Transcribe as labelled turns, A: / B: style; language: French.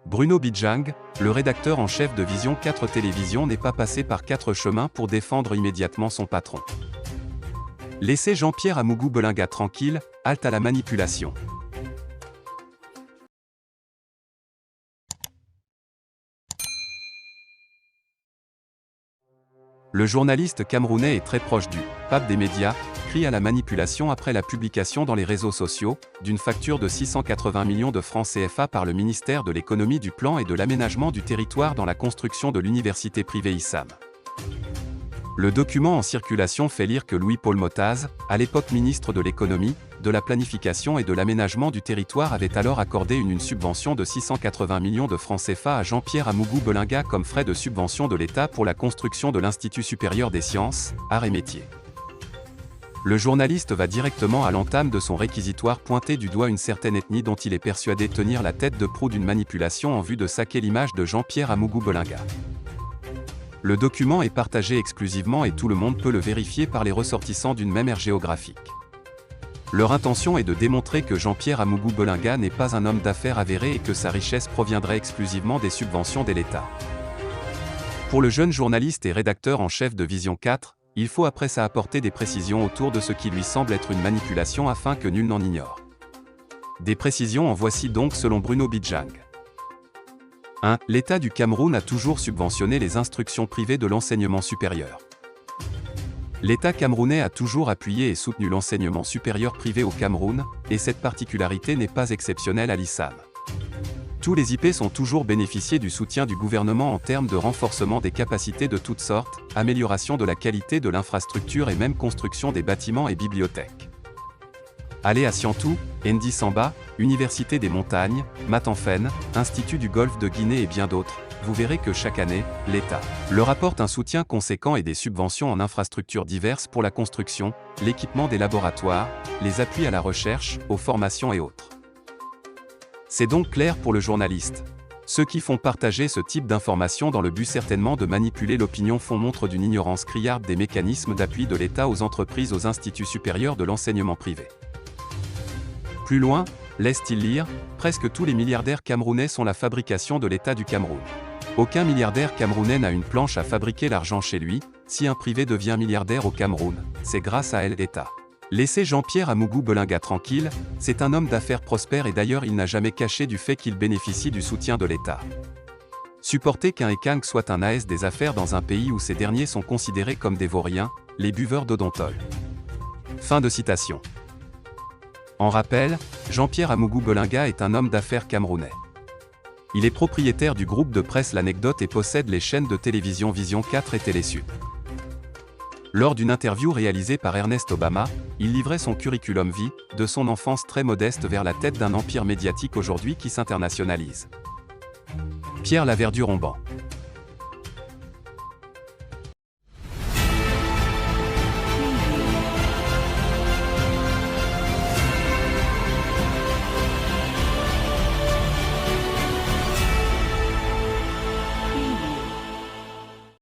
A: Bruno Bidjang, le rédacteur en chef de Vision 4 Télévision n'est pas passé par 4 chemins pour défendre immédiatement son patron. Laissez Jean-Pierre Amougou Belinga tranquille, halte à la manipulation. Le journaliste camerounais est très proche du « pape des médias », crie à la manipulation après la publication dans les réseaux sociaux d'une facture de 680 millions de francs CFA par le ministère de l'économie, du plan et de l'aménagement du territoire dans la construction de l'université privée ISAM. Le document en circulation fait lire que Louis-Paul Motaz, à l'époque ministre de l'économie, de la planification et de l'aménagement du territoire, avait alors accordé une subvention de 680 millions de francs CFA à Jean-Pierre Amougou Belinga comme frais de subvention de l'État pour la construction de l'Institut supérieur des sciences, arts et métiers. Le journaliste va directement à l'entame de son réquisitoire pointer du doigt une certaine ethnie dont il est persuadé tenir la tête de proue d'une manipulation en vue de saquer l'image de Jean-Pierre Amougou Belinga. Le document est partagé exclusivement et tout le monde peut le vérifier par les ressortissants d'une même aire géographique. Leur intention est de démontrer que Jean-Pierre Amougou Belinga n'est pas un homme d'affaires avéré et que sa richesse proviendrait exclusivement des subventions de l'État. Pour le jeune journaliste et rédacteur en chef de Vision 4, il faut après ça apporter des précisions autour de ce qui lui semble être une manipulation afin que nul n'en ignore. Des précisions en voici donc selon Bruno Bidjang. 1. L'État du Cameroun a toujours subventionné les instructions privées de l'enseignement supérieur. L'État camerounais a toujours appuyé et soutenu l'enseignement supérieur privé au Cameroun, et cette particularité n'est pas exceptionnelle à l'ISAM. Tous les IP sont toujours bénéficié du soutien du gouvernement en termes de renforcement des capacités de toutes sortes, amélioration de la qualité de l'infrastructure et même construction des bâtiments et bibliothèques. Allez à Siantou, Ndi Samba, Université des Montagnes, Matanfen, Institut du Golfe de Guinée et bien d'autres, vous verrez que chaque année, l'État leur apporte un soutien conséquent et des subventions en infrastructures diverses pour la construction, l'équipement des laboratoires, les appuis à la recherche, aux formations et autres. C'est donc clair pour le journaliste. Ceux qui font partager ce type d'informations dans le but certainement de manipuler l'opinion font montre d'une ignorance criarde des mécanismes d'appui de l'État aux entreprises, aux instituts supérieurs de l'enseignement privé. Plus loin, laisse-t-il lire, presque tous les milliardaires camerounais sont la fabrication de l'État du Cameroun. Aucun milliardaire camerounais n'a une planche à fabriquer l'argent chez lui. Si un privé devient milliardaire au Cameroun, c'est grâce à elle l'État. Laissez Jean-Pierre Amougou Belinga tranquille, c'est un homme d'affaires prospère et d'ailleurs il n'a jamais caché du fait qu'il bénéficie du soutien de l'État. Supporter qu'un Ekang soit un as des affaires dans un pays où ces derniers sont considérés comme des vauriens, les buveurs d'odontol. Fin de citation. En rappel, Jean-Pierre Amougou Belinga est un homme d'affaires camerounais. Il est propriétaire du groupe de presse L'Anecdote et possède les chaînes de télévision Vision 4 et Télésud. Lors d'une interview réalisée par Ernest Obama, il livrait son curriculum vie, de son enfance très modeste vers la tête d'un empire médiatique aujourd'hui qui s'internationalise. Pierre Laverdure-Omban.